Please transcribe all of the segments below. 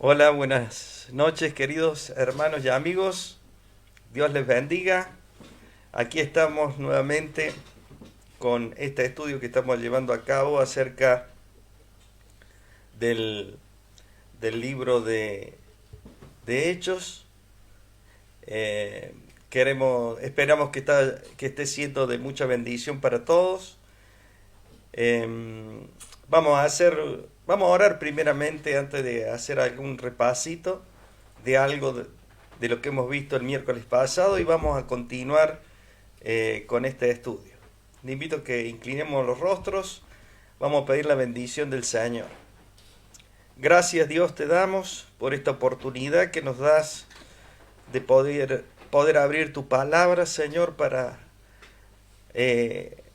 Hola, buenas noches queridos hermanos y amigos. Dios les bendiga. Aquí estamos nuevamente con este estudio que estamos llevando a cabo acerca del, del libro de Hechos. Eh, esperamos que esté siendo de mucha bendición para todos. Eh, vamos a orar primeramente antes de hacer algún repasito de algo de lo que hemos visto el miércoles pasado y vamos a continuar con este estudio. Le invito a que inclinemos los rostros, vamos a pedir la bendición del Señor. Gracias Dios te damos por esta oportunidad que nos das de poder abrir tu palabra, Señor, para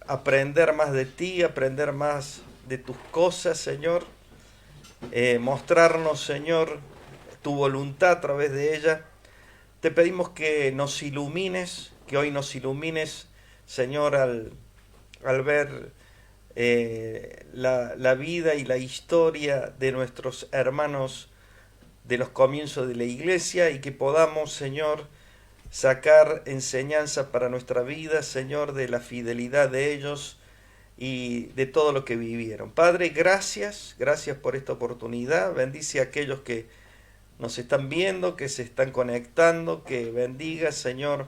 aprender más de ti, aprender más de tus cosas, Señor. Mostrarnos, Señor, tu voluntad a través de ella. Te pedimos que nos ilumines, que hoy nos ilumines, Señor, al ver la vida y la historia de nuestros hermanos de los comienzos de la iglesia y que podamos, Señor, sacar enseñanza para nuestra vida, Señor, de la fidelidad de ellos y de todo lo que vivieron. Padre, gracias por esta oportunidad. Bendice a aquellos que nos están viendo, que se están conectando, que bendiga, Señor,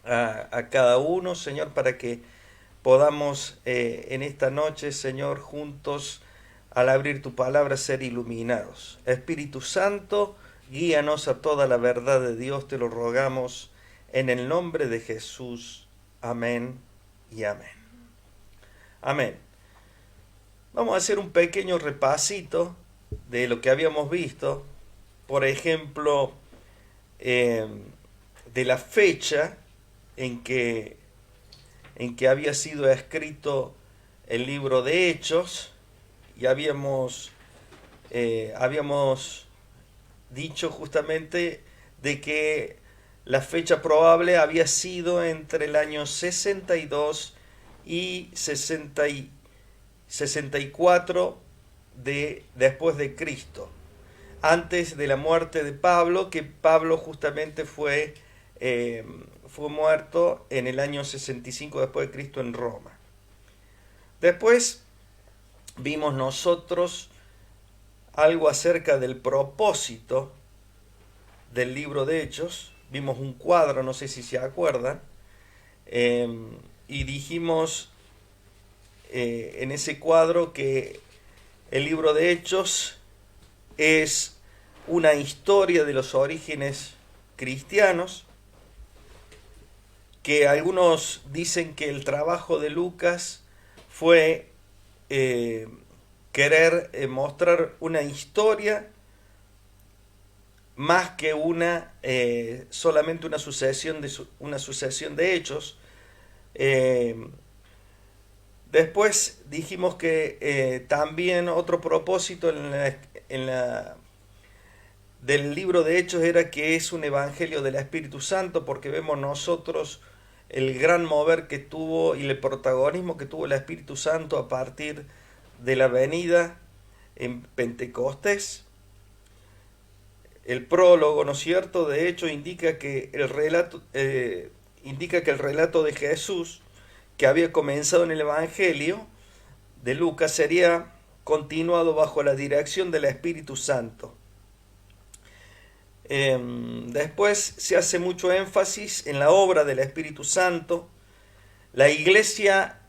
a cada uno, Señor, para que podamos en esta noche, Señor, juntos, al abrir tu palabra, ser iluminados. Espíritu Santo, guíanos a toda la verdad de Dios, te lo rogamos en el nombre de Jesús. Amén y amén. Amén. Vamos a hacer un pequeño repasito de lo que habíamos visto. Por ejemplo, de la fecha en que, en que había sido escrito el libro de Hechos, y habíamos dicho justamente de que la fecha probable había sido entre el año 62 y 64 después de Cristo, antes de la muerte de Pablo, que Pablo justamente fue muerto en el año 65 después de Cristo en Roma. Después vimos nosotros algo acerca del propósito del libro de Hechos. Vimos un cuadro, no sé si se acuerdan, y dijimos en ese cuadro que el libro de Hechos es una historia de los orígenes cristianos, que algunos dicen que el trabajo de Lucas fue querer mostrar una historia más que solamente una sucesión de hechos. Después dijimos que también otro propósito del libro de Hechos era que es un evangelio del Espíritu Santo, porque vemos nosotros el gran mover que tuvo y el protagonismo que tuvo el Espíritu Santo a partir de la venida en Pentecostés. El prólogo, ¿no es cierto?, de hecho indica que el relato de Jesús, que había comenzado en el Evangelio de Lucas, sería continuado bajo la dirección del Espíritu Santo. Después se hace mucho énfasis en la obra del Espíritu Santo. La iglesia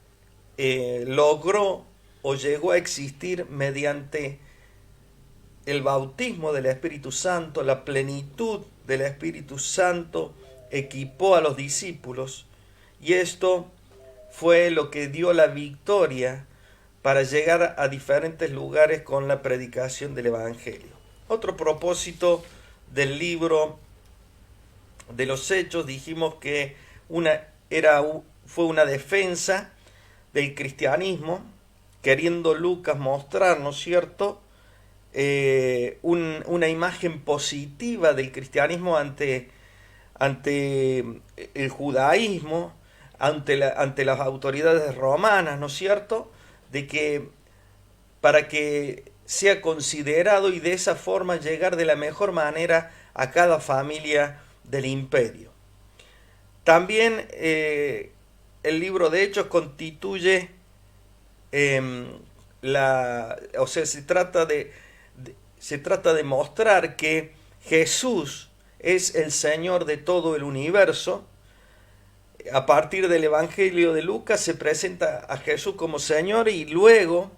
logró o llegó a existir mediante el bautismo del Espíritu Santo. La plenitud del Espíritu Santo equipó a los discípulos, y esto fue lo que dio la victoria para llegar a diferentes lugares con la predicación del Evangelio. Otro propósito del libro de los Hechos, dijimos que fue una defensa del cristianismo, queriendo Lucas mostrar, ¿no es cierto?, una imagen positiva del cristianismo ante el judaísmo, ante las autoridades romanas, ¿no es cierto?, de que para que sea considerado y de esa forma llegar de la mejor manera a cada familia del imperio. También el libro de Hechos constituye o sea, se trata de mostrar que Jesús es el Señor de todo el universo. A partir del Evangelio de Lucas se presenta a Jesús como Señor, y luego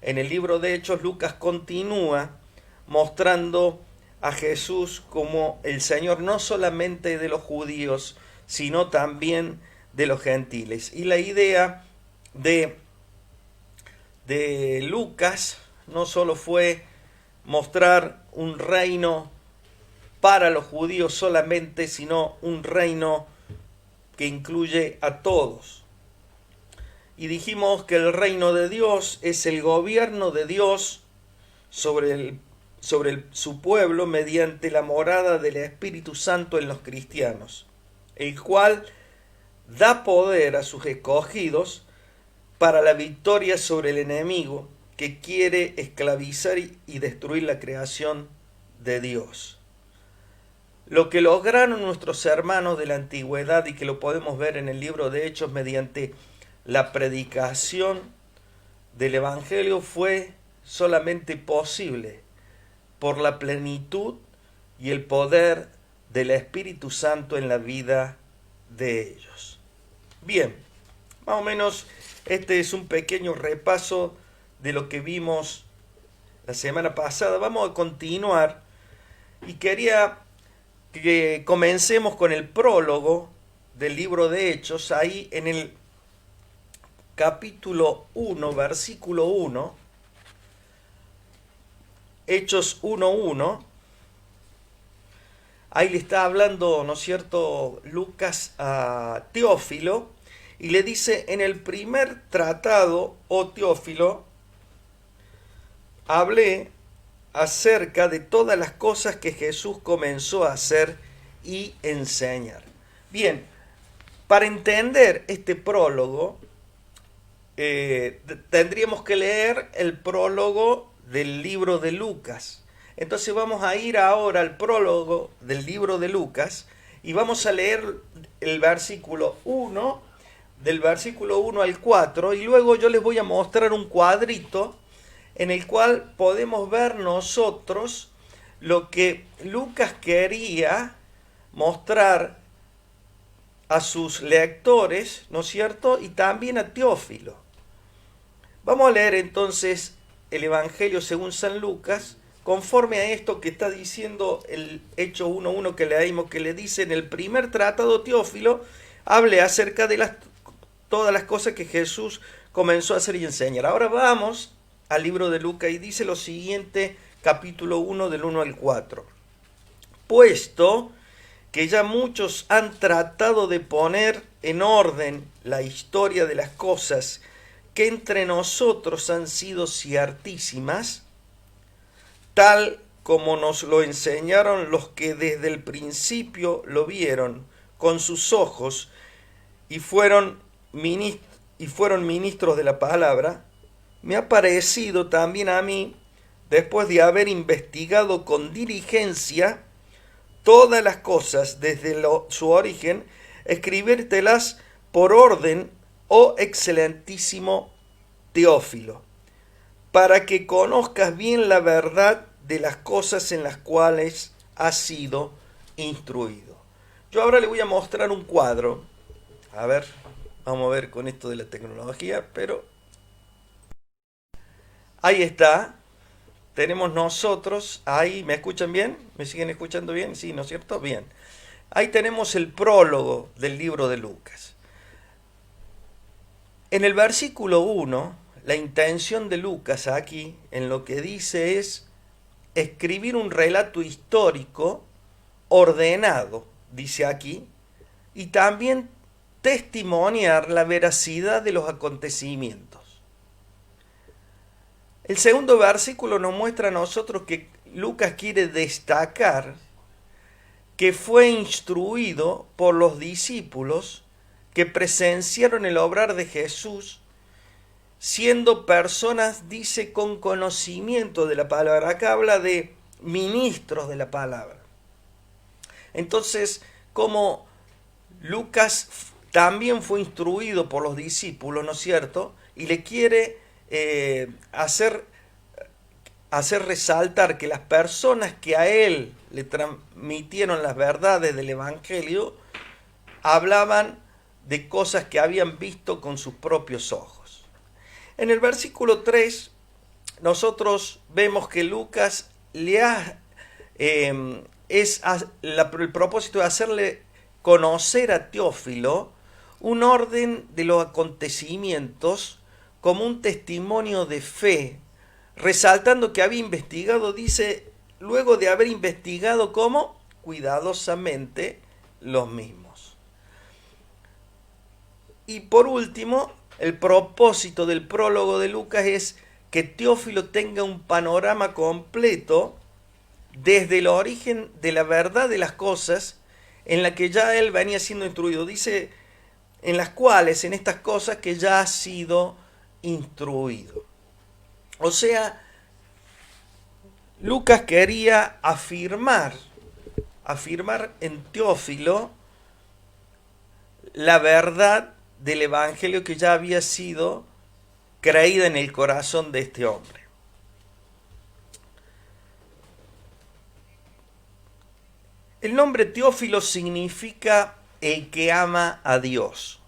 en el libro de Hechos Lucas continúa mostrando a Jesús como el Señor no solamente de los judíos, sino también de los gentiles. Y la idea de Lucas no solo fue mostrar un reino para los judíos solamente, sino un reino que incluye a todos. Y dijimos que el reino de Dios es el gobierno de Dios sobre su pueblo mediante la morada del Espíritu Santo en los cristianos, el cual da poder a sus escogidos para la victoria sobre el enemigo que quiere esclavizar y destruir la creación de Dios. Lo que lograron nuestros hermanos de la antigüedad, y que lo podemos ver en el libro de Hechos mediante la predicación del Evangelio, fue solamente posible por la plenitud y el poder del Espíritu Santo en la vida de ellos. Bien, más o menos este es un pequeño repaso de lo que vimos la semana pasada. Vamos a continuar y quería que comencemos con el prólogo del libro de Hechos, ahí en el capítulo 1, versículo 1, Hechos 1:1. Ahí le está hablando, ¿no es cierto?, Lucas a Teófilo, y le dice: en el primer tratado, oh Teófilo, hablé acerca de todas las cosas que Jesús comenzó a hacer y enseñar. Bien, para entender este prólogo, tendríamos que leer el prólogo del libro de Lucas. Entonces vamos a ir ahora al prólogo del libro de Lucas y vamos a leer el versículo 1, del versículo 1 al 4, y luego yo les voy a mostrar un cuadrito en el cual podemos ver nosotros lo que Lucas quería mostrar a sus lectores, ¿no es cierto?, y también a Teófilo. Vamos a leer entonces el Evangelio según San Lucas, conforme a esto que está diciendo el Hecho 1:1 que leímos, que le dice: en el primer tratado, Teófilo, hable acerca de todas las cosas que Jesús comenzó a hacer y enseñar. Ahora vamos al libro de Lucas y dice lo siguiente, capítulo 1, del 1 al 4. Puesto que ya muchos han tratado de poner en orden la historia de las cosas que entre nosotros han sido ciertísimas, tal como nos lo enseñaron los que desde el principio lo vieron con sus ojos y fueron ministros de la palabra, me ha parecido también a mí, después de haber investigado con diligencia todas las cosas desde su origen, escribírtelas por orden, oh excelentísimo Teófilo, para que conozcas bien la verdad de las cosas en las cuales has sido instruido. Yo ahora le voy a mostrar un cuadro. A ver, vamos a ver con esto de la tecnología, pero ahí está. Tenemos nosotros, ahí, ¿me escuchan bien? ¿Me siguen escuchando bien? Sí, ¿no es cierto? Bien. Ahí tenemos el prólogo del libro de Lucas. En el versículo 1, la intención de Lucas aquí, en lo que dice, es escribir un relato histórico ordenado, dice aquí, y también testimoniar la veracidad de los acontecimientos. El segundo versículo nos muestra a nosotros que Lucas quiere destacar que fue instruido por los discípulos que presenciaron el obrar de Jesús siendo personas, dice, con conocimiento de la palabra. Acá habla de ministros de la palabra. Entonces, como Lucas también fue instruido por los discípulos, ¿no es cierto? Y le quiere hacer resaltar que las personas que a él le transmitieron las verdades del Evangelio hablaban de cosas que habían visto con sus propios ojos. En el versículo 3 nosotros vemos que Lucas el propósito de hacerle conocer a Teófilo un orden de los acontecimientos como un testimonio de fe, resaltando que había investigado, dice, luego de haber investigado como cuidadosamente los mismos. Y por último, el propósito del prólogo de Lucas es que Teófilo tenga un panorama completo desde el origen de la verdad de las cosas en la que ya él venía siendo instruido. Dice, en estas cosas que ya ha sido instruido. O sea, Lucas quería afirmar en Teófilo la verdad del Evangelio que ya había sido creída en el corazón de este hombre. El nombre Teófilo significa el que ama a Dios.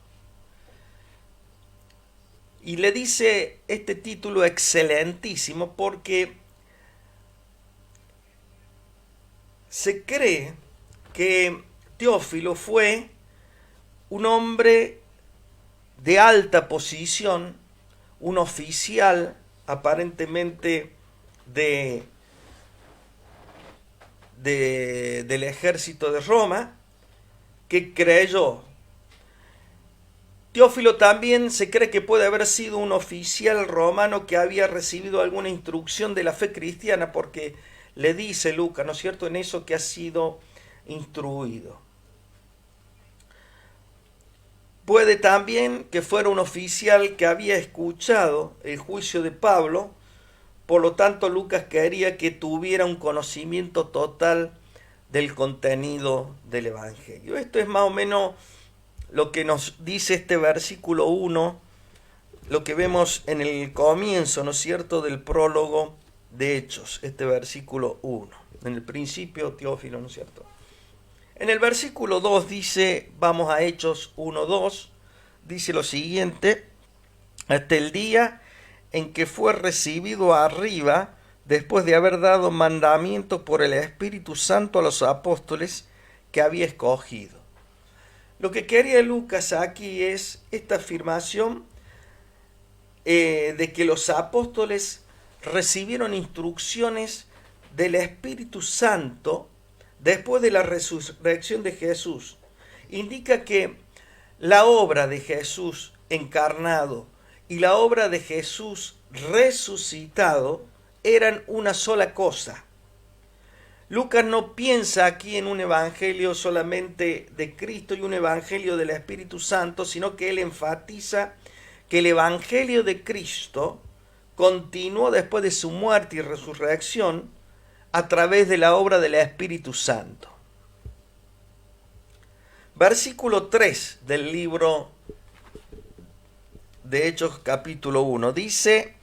Y le dice este título excelentísimo porque se cree que Teófilo fue un hombre de alta posición, un oficial aparentemente del ejército de Roma, que creyó. Teófilo también se cree que puede haber sido un oficial romano que había recibido alguna instrucción de la fe cristiana, porque le dice Lucas, ¿no es cierto?, en eso que ha sido instruido. Puede también que fuera un oficial que había escuchado el juicio de Pablo, por lo tanto Lucas quería que tuviera un conocimiento total del contenido del Evangelio. Esto es más o menos lo que nos dice este versículo 1, lo que vemos en el comienzo, ¿no es cierto?, del prólogo de Hechos, este versículo 1. En el principio, Teófilo, ¿no es cierto? En el versículo 2 dice, vamos a Hechos 1:2, dice lo siguiente: hasta el día en que fue recibido arriba, después de haber dado mandamientos por el Espíritu Santo a los apóstoles que había escogido. Lo que quería Lucas aquí es esta afirmación de que los apóstoles recibieron instrucciones del Espíritu Santo después de la resurrección de Jesús. Indica que la obra de Jesús encarnado y la obra de Jesús resucitado eran una sola cosa. Lucas no piensa aquí en un evangelio solamente de Cristo y un evangelio del Espíritu Santo, sino que él enfatiza que el evangelio de Cristo continuó después de su muerte y resurrección a través de la obra del Espíritu Santo. Versículo 3 del libro de Hechos capítulo 1 dice: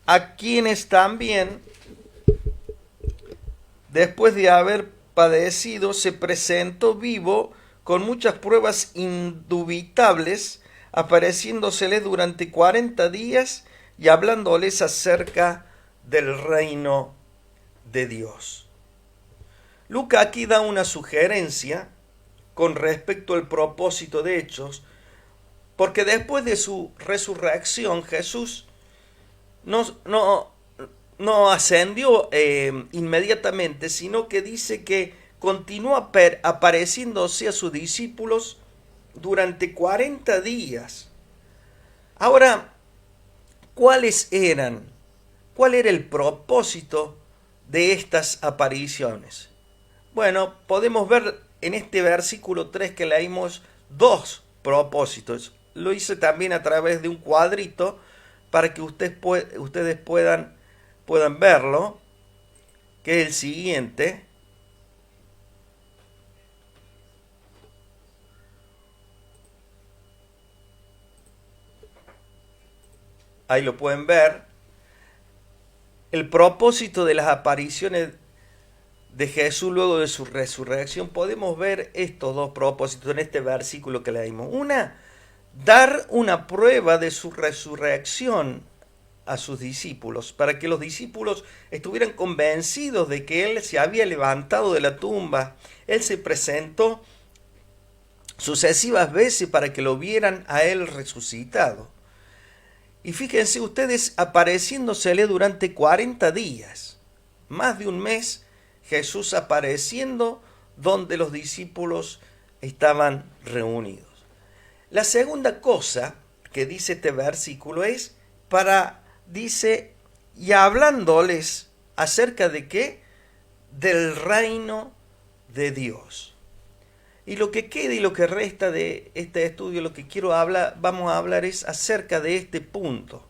a quienes también, después de haber padecido, se presentó vivo con muchas pruebas indubitables, apareciéndoseles durante 40 días y hablándoles acerca del reino de Dios. Lucas aquí da una sugerencia con respecto al propósito de Hechos, porque después de su resurrección Jesús no ascendió inmediatamente, sino que dice que continuó apareciéndose a sus discípulos durante 40 días. Ahora, ¿cuál era el propósito de estas apariciones? Bueno, podemos ver en este versículo 3 que leímos dos propósitos. lo hice también a través de un cuadrito para que ustedes puedan verlo, que es el siguiente. Ahí lo pueden ver. El propósito de las apariciones de Jesús luego de su resurrección, podemos ver estos dos propósitos en este versículo que leímos. Una, dar una prueba de su resurrección a sus discípulos, para que los discípulos estuvieran convencidos de que Él se había levantado de la tumba. Él se presentó sucesivas veces para que lo vieran a Él resucitado. Y fíjense ustedes, apareciéndosele durante 40 días, más de un mes, Jesús apareciendo donde los discípulos estaban reunidos. La segunda cosa que dice este versículo es dice, y hablándoles acerca de qué, del reino de Dios. Y lo que queda y lo que resta de este estudio, lo que vamos a hablar es acerca de este punto.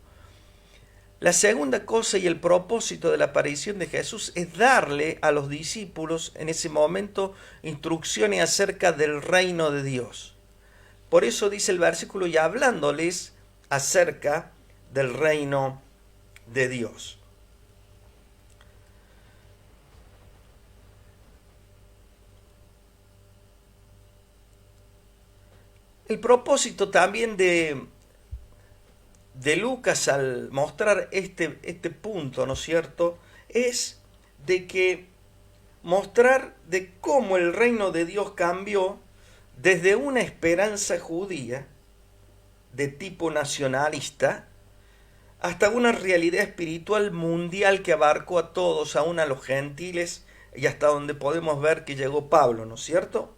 La segunda cosa y el propósito de la aparición de Jesús es darle a los discípulos en ese momento instrucciones acerca del reino de Dios. Por eso dice el versículo, y hablándoles acerca del reino de Dios. El propósito también de Lucas al mostrar este punto, ¿no es cierto?, es de que mostrar de cómo el reino de Dios cambió desde una esperanza judía de tipo nacionalista hasta una realidad espiritual mundial que abarcó a todos, aún a los gentiles, y hasta donde podemos ver que llegó Pablo, ¿no es cierto?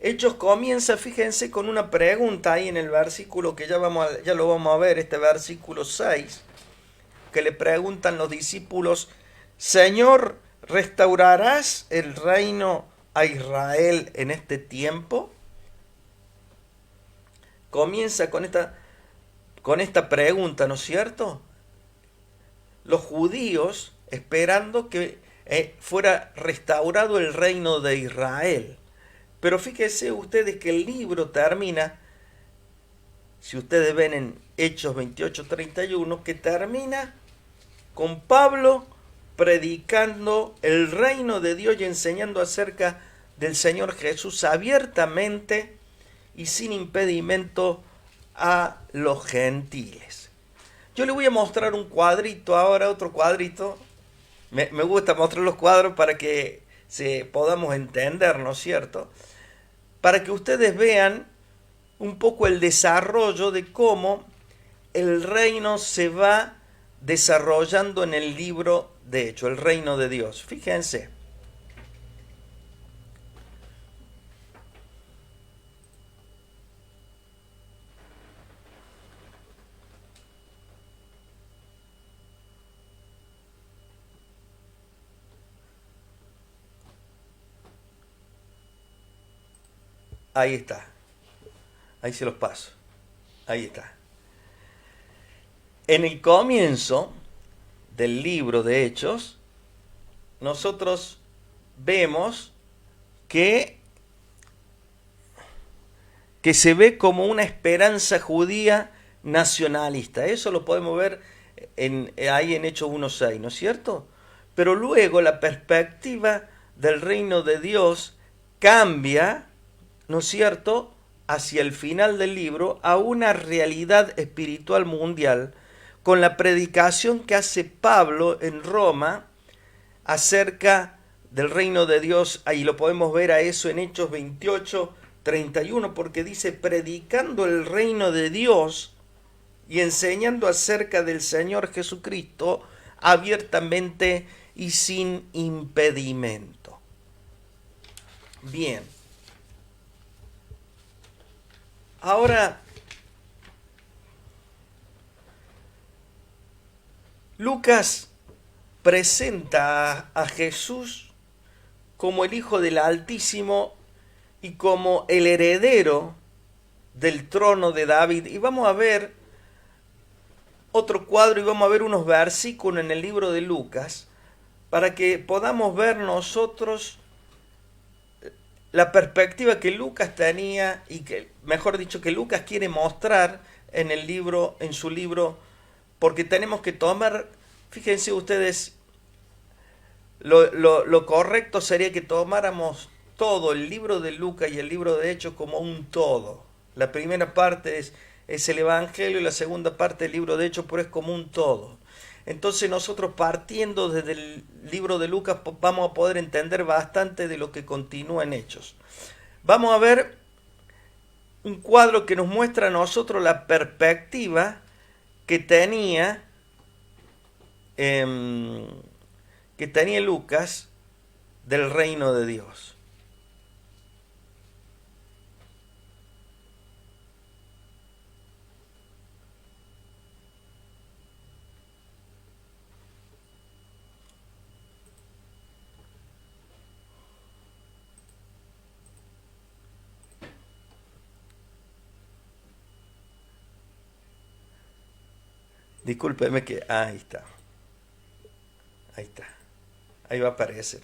Hechos comienza, fíjense, con una pregunta ahí en el versículo que ya lo vamos a ver, este versículo 6, que le preguntan los discípulos, Señor, ¿restaurarás el reino a Israel en este tiempo? Comienza con esta pregunta, ¿no es cierto? Los judíos esperando que fuera restaurado el reino de Israel. Pero fíjense ustedes que el libro termina, si ustedes ven en Hechos 28:31, que termina con Pablo predicando el reino de Dios y enseñando acerca del Señor Jesús abiertamente y sin impedimento a los gentiles. Yo le voy a mostrar un cuadrito ahora, otro cuadrito. Me gusta mostrar los cuadros para que podamos entender, ¿no es cierto?, para que ustedes vean un poco el desarrollo de cómo el reino se va desarrollando en el libro de Hechos, el reino de Dios. Fíjense. Ahí está. Ahí se los paso. Ahí está. En el comienzo del libro de Hechos, nosotros vemos que se ve como una esperanza judía nacionalista. Eso lo podemos ver ahí en Hechos 1:6, ¿no es cierto? Pero luego la perspectiva del reino de Dios cambia, ¿no es cierto?, hacia el final del libro a una realidad espiritual mundial con la predicación que hace Pablo en Roma acerca del reino de Dios. Ahí lo podemos ver a eso en Hechos 28:31, porque dice, predicando el reino de Dios y enseñando acerca del Señor Jesucristo abiertamente y sin impedimento. Bien. Ahora, Lucas presenta a Jesús como el Hijo del Altísimo y como el heredero del trono de David. Y vamos a ver otro cuadro y vamos a ver unos versículos en el libro de Lucas para que podamos ver nosotros la perspectiva que Lucas tenía y que, mejor dicho, que Lucas quiere mostrar en el libro, en su libro, porque tenemos que tomar, fíjense ustedes, lo correcto sería que tomáramos todo el libro de Lucas y el libro de Hechos como un todo. La primera parte es el Evangelio y la segunda parte del libro de Hechos, pero es como un todo. Entonces nosotros partiendo desde el libro de Lucas vamos a poder entender bastante de lo que continúa en Hechos. Vamos a ver un cuadro que nos muestra a nosotros la perspectiva que tenía Lucas del reino de Dios. Discúlpeme que... ahí está. Ahí está. Ahí va a aparecer.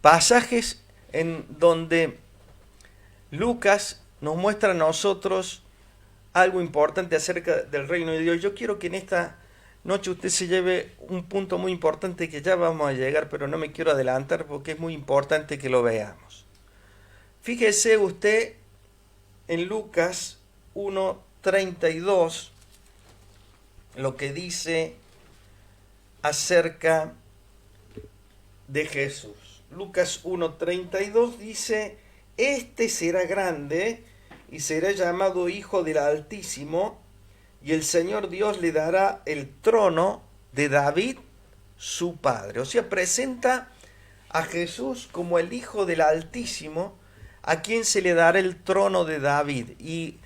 Pasajes en donde Lucas nos muestra a nosotros algo importante acerca del reino de Dios. Yo quiero que en esta noche usted se lleve un punto muy importante que ya vamos a llegar, pero no me quiero adelantar porque es muy importante que lo veamos. Fíjese usted en Lucas 1:32 lo que dice acerca de Jesús. Lucas 1:32 dice: este será grande y será llamado Hijo del Altísimo, y el Señor Dios le dará el trono de David, su padre. O sea, presenta a Jesús como el Hijo del Altísimo, a quien se le dará el trono de David, y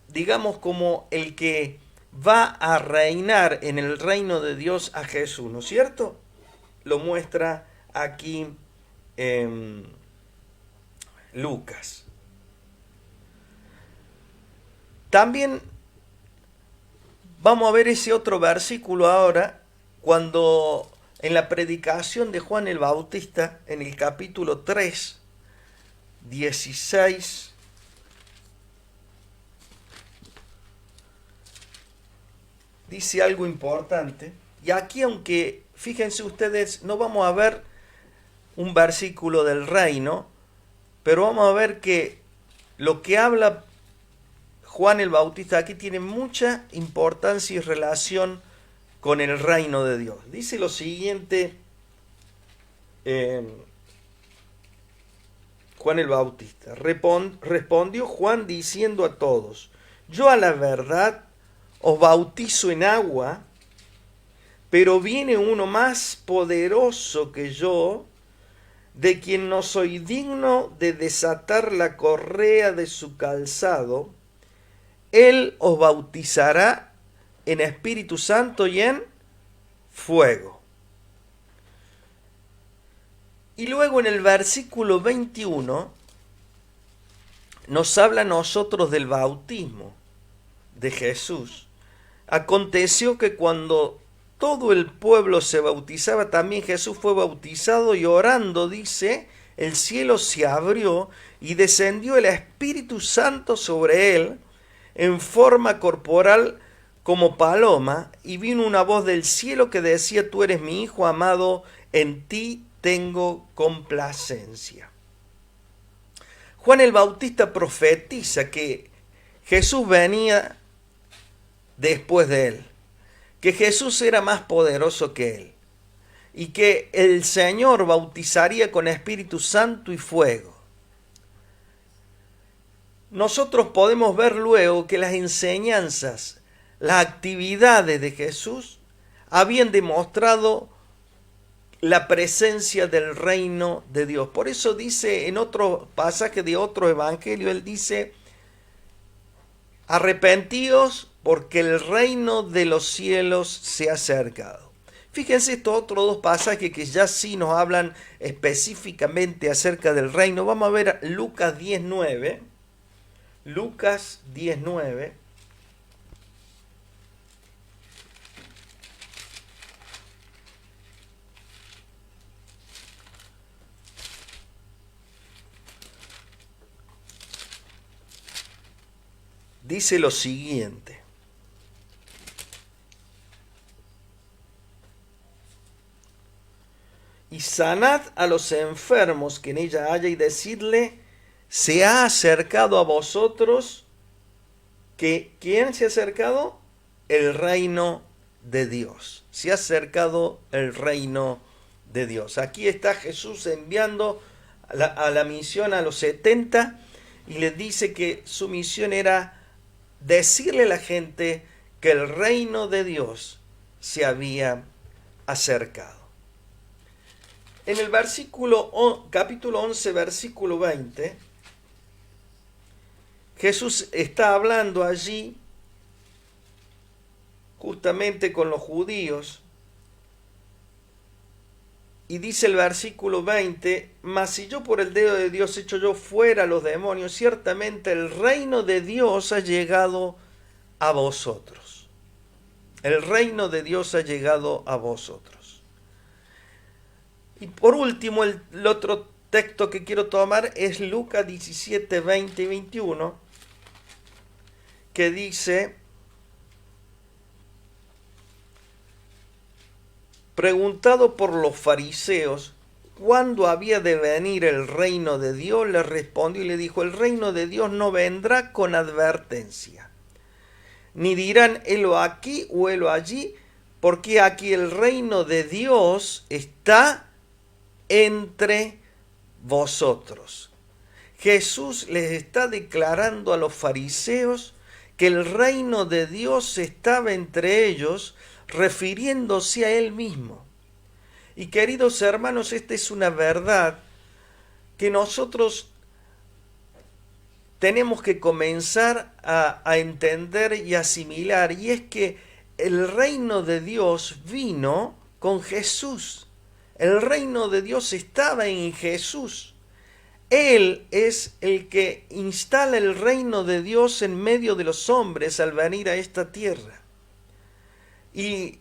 digamos como el que va a reinar en el reino de Dios a Jesús, ¿no es cierto? Lo muestra aquí Lucas. También vamos a ver ese otro versículo ahora, cuando en la predicación de Juan el Bautista, en el capítulo 3, 16, dice algo importante. Y aquí, aunque fíjense ustedes, no vamos a ver un versículo del reino, pero vamos a ver que lo que habla Juan el Bautista aquí tiene mucha importancia y relación con el reino de Dios. Dice lo siguiente Juan el Bautista: respondió Juan diciendo a todos: yo a la verdad os bautizo en agua, pero viene uno más poderoso que yo, de quien no soy digno de desatar la correa de su calzado. Él os bautizará en Espíritu Santo y en fuego. Y luego en el versículo 21 nos habla a nosotros del bautismo de Jesús. Aconteció que cuando todo el pueblo se bautizaba, también Jesús fue bautizado, y orando, dice, el cielo se abrió y descendió el Espíritu Santo sobre él en forma corporal como paloma, y vino una voz del cielo que decía: tú eres mi Hijo amado, en ti tengo complacencia. Juan el Bautista profetiza que Jesús venía después de él, que Jesús era más poderoso que él, y que el Señor bautizaría con Espíritu Santo y fuego. Nosotros podemos ver luego que las enseñanzas, las actividades de Jesús habían demostrado la presencia del reino de Dios. Por eso dice en otro pasaje de otro evangelio, él dice: arrepentíos porque el reino de los cielos se ha acercado. Fíjense estos otros dos pasajes que ya sí nos hablan específicamente acerca del reino. Vamos a ver Lucas 19. Lucas 19. Dice lo siguiente: y sanad a los enfermos que en ella haya, y decidle, se ha acercado a vosotros, que ¿quién se ha acercado? El reino de Dios. Se ha acercado el reino de Dios. Aquí está Jesús enviando a la misión a los 70 y les dice que su misión era decirle a la gente que el reino de Dios se había acercado. En el capítulo 11, versículo 20, Jesús está hablando allí justamente con los judíos, y dice el versículo 20: mas si yo por el dedo de Dios echo yo fuera a los demonios, ciertamente el reino de Dios ha llegado a vosotros. El reino de Dios ha llegado a vosotros. Y por último, el otro texto que quiero tomar es Lucas 17, 20 y 21, que dice: preguntado por los fariseos cuándo había de venir el reino de Dios, le respondió y le dijo: el reino de Dios no vendrá con advertencia, ni dirán helo aquí o helo allí, porque aquí el reino de Dios está entre vosotros. Jesús les está declarando a los fariseos que el reino de Dios estaba entre ellos, refiriéndose a él mismo. Y queridos hermanos, esta es una verdad que nosotros tenemos que comenzar a entender y asimilar, y es que el reino de Dios vino con Jesús. El reino de Dios estaba en Jesús. Él es el que instala el reino de Dios en medio de los hombres al venir a esta tierra. Y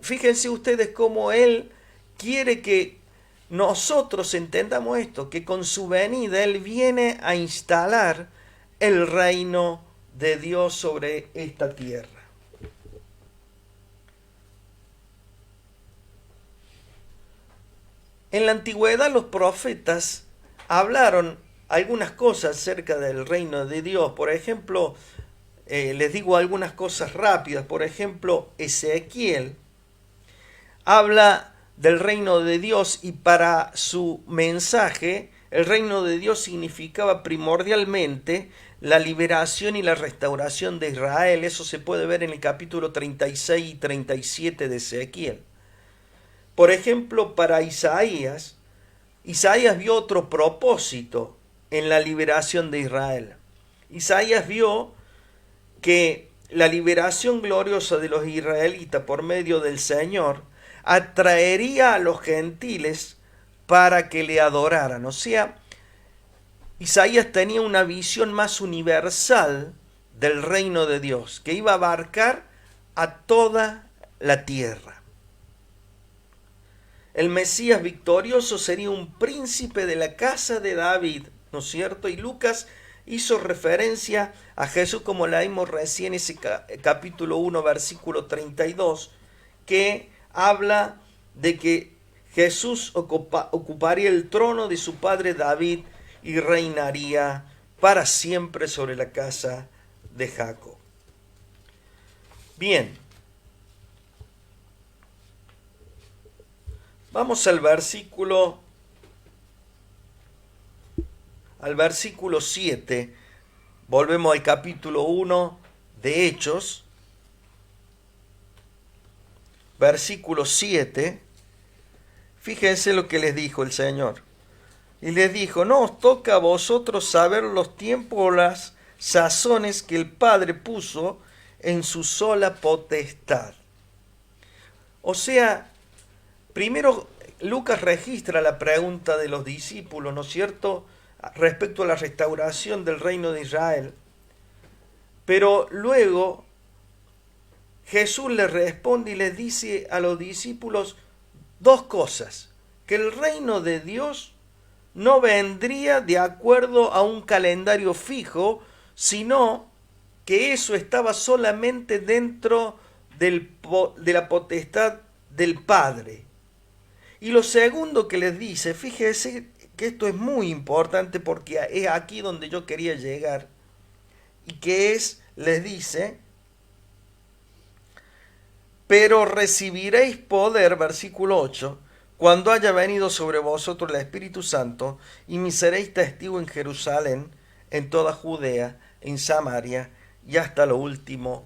fíjense ustedes cómo Él quiere que nosotros entendamos esto, que con su venida Él viene a instalar el reino de Dios sobre esta tierra. En la antigüedad los profetas hablaron algunas cosas acerca del reino de Dios. Por ejemplo, les digo algunas cosas rápidas. Por ejemplo, Ezequiel habla del reino de Dios, y para su mensaje el reino de Dios significaba primordialmente la liberación y la restauración de Israel. Eso se puede ver en el capítulo 36 y 37 de Ezequiel. Por ejemplo, para Isaías vio otro propósito en la liberación de Israel. Isaías vio que la liberación gloriosa de los israelitas por medio del Señor atraería a los gentiles para que le adoraran. O sea, Isaías tenía una visión más universal del reino de Dios, que iba a abarcar a toda la tierra. El Mesías victorioso sería un príncipe de la casa de David, ¿no es cierto? Y Lucas hizo referencia a Jesús, como la vimos recién, ese capítulo 1, versículo 32, que habla de que Jesús ocuparía el trono de su padre David y reinaría para siempre sobre la casa de Jacob. Bien, vamos al versículo 7. Volvemos al capítulo 1 de Hechos, versículo 7. Fíjense lo que les dijo el Señor. Y les dijo: no os toca a vosotros saber los tiempos o las sazones que el Padre puso en su sola potestad. O sea, primero Lucas registra la pregunta de los discípulos, ¿no es cierto?, respecto a la restauración del reino de Israel. Pero luego Jesús les responde y les dice a los discípulos dos cosas: que el reino de Dios no vendría de acuerdo a un calendario fijo, sino que eso estaba solamente dentro de la potestad del Padre. Y lo segundo que les dice, fíjese que esto es muy importante porque es aquí donde yo quería llegar, y que es, les dice, pero recibiréis poder, versículo 8, cuando haya venido sobre vosotros el Espíritu Santo, y me seréis testigo en Jerusalén, en toda Judea, en Samaria, y hasta lo último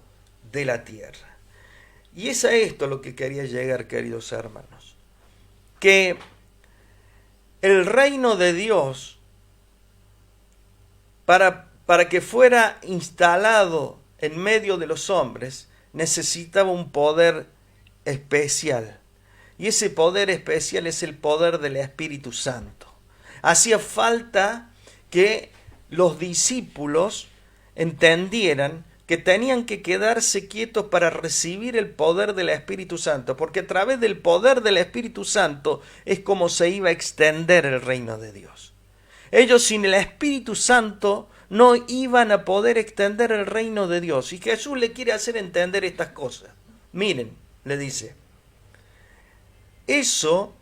de la tierra. Y es a esto lo que quería llegar, queridos hermanos, que el reino de Dios, para que fuera instalado en medio de los hombres, necesitaba un poder especial. Y ese poder especial es el poder del Espíritu Santo. Hacía falta que los discípulos entendieran que tenían que quedarse quietos para recibir el poder del Espíritu Santo, porque a través del poder del Espíritu Santo es como se iba a extender el reino de Dios. Ellos sin el Espíritu Santo no iban a poder extender el reino de Dios. Y Jesús le quiere hacer entender estas cosas. Miren, le dice, eso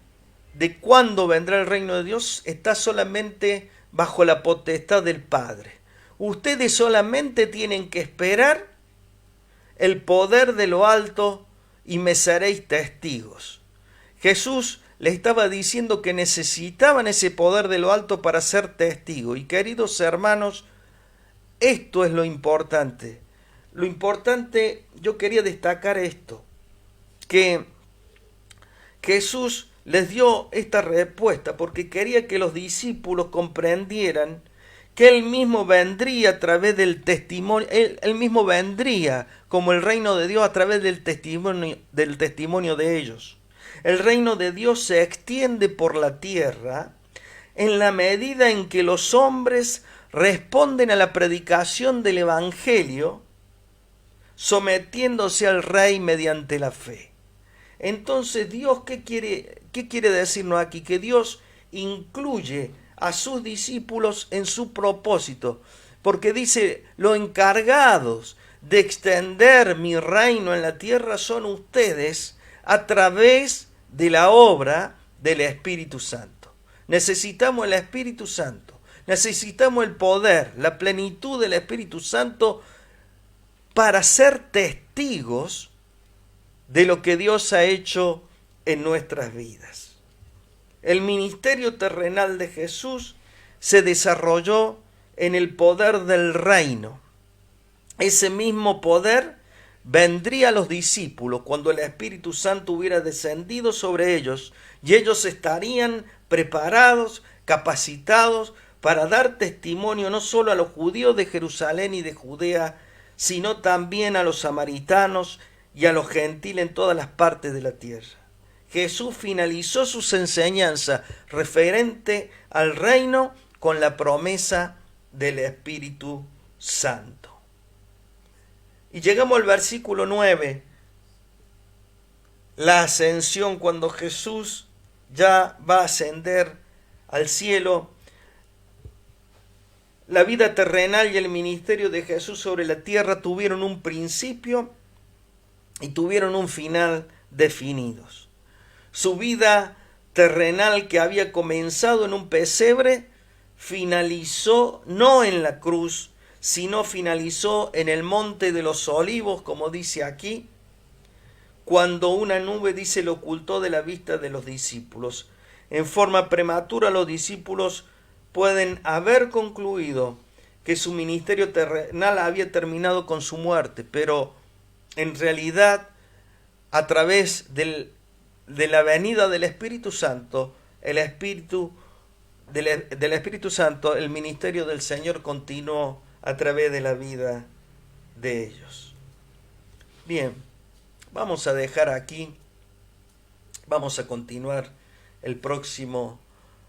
de cuándo vendrá el reino de Dios está solamente bajo la potestad del Padre. Ustedes solamente tienen que esperar el poder de lo alto y me seréis testigos. Jesús le estaba diciendo que necesitaban ese poder de lo alto para ser testigos. Y queridos hermanos, esto es lo importante. Lo importante, yo quería destacar esto, que Jesús les dio esta respuesta porque quería que los discípulos comprendieran que Él mismo vendría a través del testimonio, él mismo vendría como el reino de Dios a través del testimonio de ellos. El reino de Dios se extiende por la tierra en la medida en que los hombres responden a la predicación del Evangelio, sometiéndose al Rey mediante la fe. Entonces, Dios, ¿qué quiere decirnos aquí? Que Dios incluye a sus discípulos en su propósito, porque dice, los encargados de extender mi reino en la tierra son ustedes a través de la obra del Espíritu Santo. Necesitamos el Espíritu Santo, necesitamos el poder, la plenitud del Espíritu Santo para ser testigos de lo que Dios ha hecho en nuestras vidas. El ministerio terrenal de Jesús se desarrolló en el poder del reino. Ese mismo poder vendría a los discípulos cuando el Espíritu Santo hubiera descendido sobre ellos y ellos estarían preparados, capacitados para dar testimonio no solo a los judíos de Jerusalén y de Judea, sino también a los samaritanos y a los gentiles en todas las partes de la tierra. Jesús finalizó sus enseñanzas referente al reino con la promesa del Espíritu Santo. Y llegamos al versículo 9, la ascensión, cuando Jesús ya va a ascender al cielo. La vida terrenal y el ministerio de Jesús sobre la tierra tuvieron un principio y tuvieron un final definidos. Su vida terrenal, que había comenzado en un pesebre, finalizó no en la cruz, sino finalizó en el monte de los olivos, como dice aquí, cuando una nube, dice, lo ocultó de la vista de los discípulos. En forma prematura los discípulos pueden haber concluido que su ministerio terrenal había terminado con su muerte, pero en realidad, a través de la venida del Espíritu Santo, del Espíritu Santo, el ministerio del Señor continuó a través de la vida de ellos. Bien, vamos a dejar aquí, vamos a continuar el próximo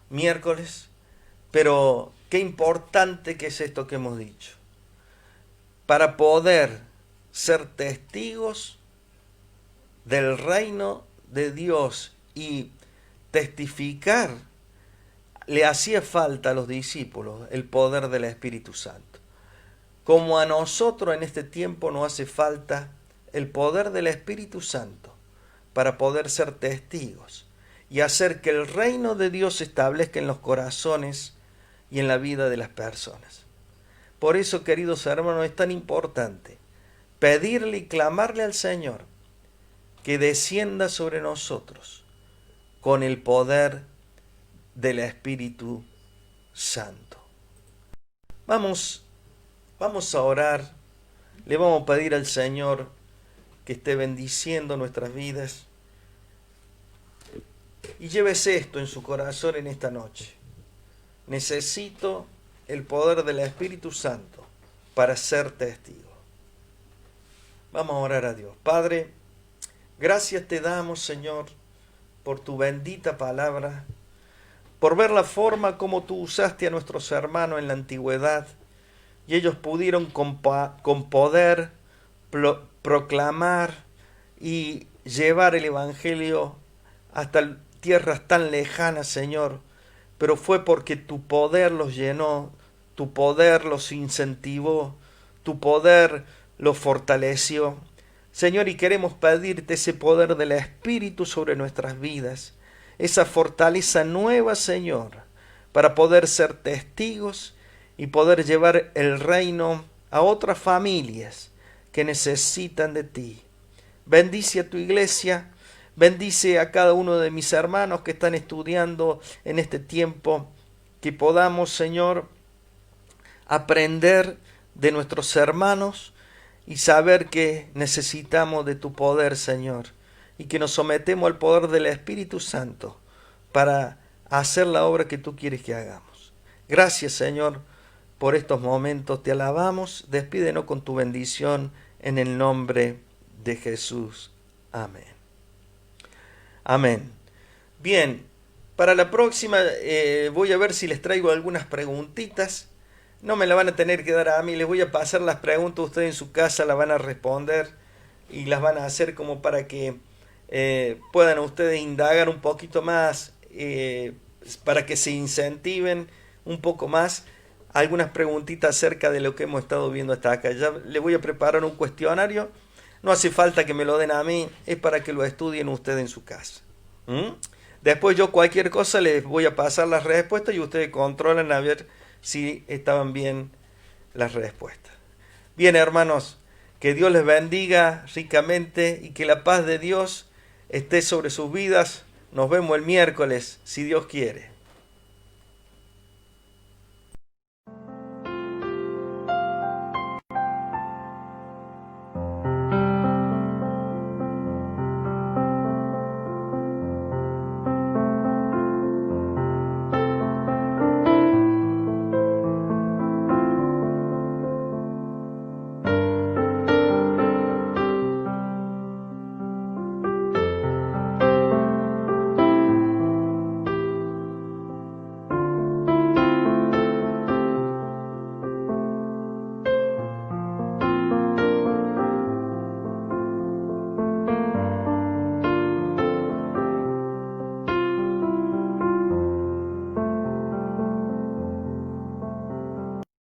miércoles, pero qué importante que es esto que hemos dicho. para poder ser testigos del reino de Dios y testificar, le hacía falta a los discípulos el poder del Espíritu Santo. Como a nosotros en este tiempo nos hace falta el poder del Espíritu Santo para poder ser testigos y hacer que el reino de Dios se establezca en los corazones y en la vida de las personas. Por eso, queridos hermanos, es tan importante pedirle y clamarle al Señor que descienda sobre nosotros con el poder del Espíritu Santo. Vamos a orar, le vamos a pedir al Señor que esté bendiciendo nuestras vidas y llévese esto en su corazón en esta noche. Necesito el poder del Espíritu Santo para ser testigo. Vamos a orar a Dios. Padre, gracias te damos, Señor, por tu bendita palabra, por ver la forma como tú usaste a nuestros hermanos en la antigüedad y ellos pudieron con poder proclamar y llevar el Evangelio hasta tierras tan lejanas, Señor, pero fue porque tu poder los llenó, tu poder los incentivó, tu poder los fortaleció. Señor, y queremos pedirte ese poder del Espíritu sobre nuestras vidas, esa fortaleza nueva, Señor, para poder ser testigos y poder llevar el reino a otras familias que necesitan de ti. Bendice a tu iglesia, bendice a cada uno de mis hermanos que están estudiando en este tiempo, que podamos, Señor, aprender de nuestros hermanos y saber que necesitamos de tu poder, Señor, y que nos sometemos al poder del Espíritu Santo para hacer la obra que tú quieres que hagamos. Gracias, Señor, por estos momentos. Te alabamos. Despídenos con tu bendición en el nombre de Jesús. Amén. Amén. Bien, para la próxima voy a ver si les traigo algunas preguntitas. No me la van a tener que dar a mí, les voy a pasar las preguntas, ustedes en su casa las van a responder y las van a hacer como para que puedan ustedes indagar un poquito más, para que se incentiven un poco más. Algunas preguntitas acerca de lo que hemos estado viendo hasta acá. Ya les voy a preparar un cuestionario. No hace falta que me lo den a mí, es para que lo estudien ustedes en su casa. Después yo cualquier cosa les voy a pasar las respuestas y ustedes controlan a ver si estaban bien las respuestas. Bien, hermanos, que Dios les bendiga ricamente y que la paz de Dios esté sobre sus vidas. Nos vemos el miércoles, si Dios quiere.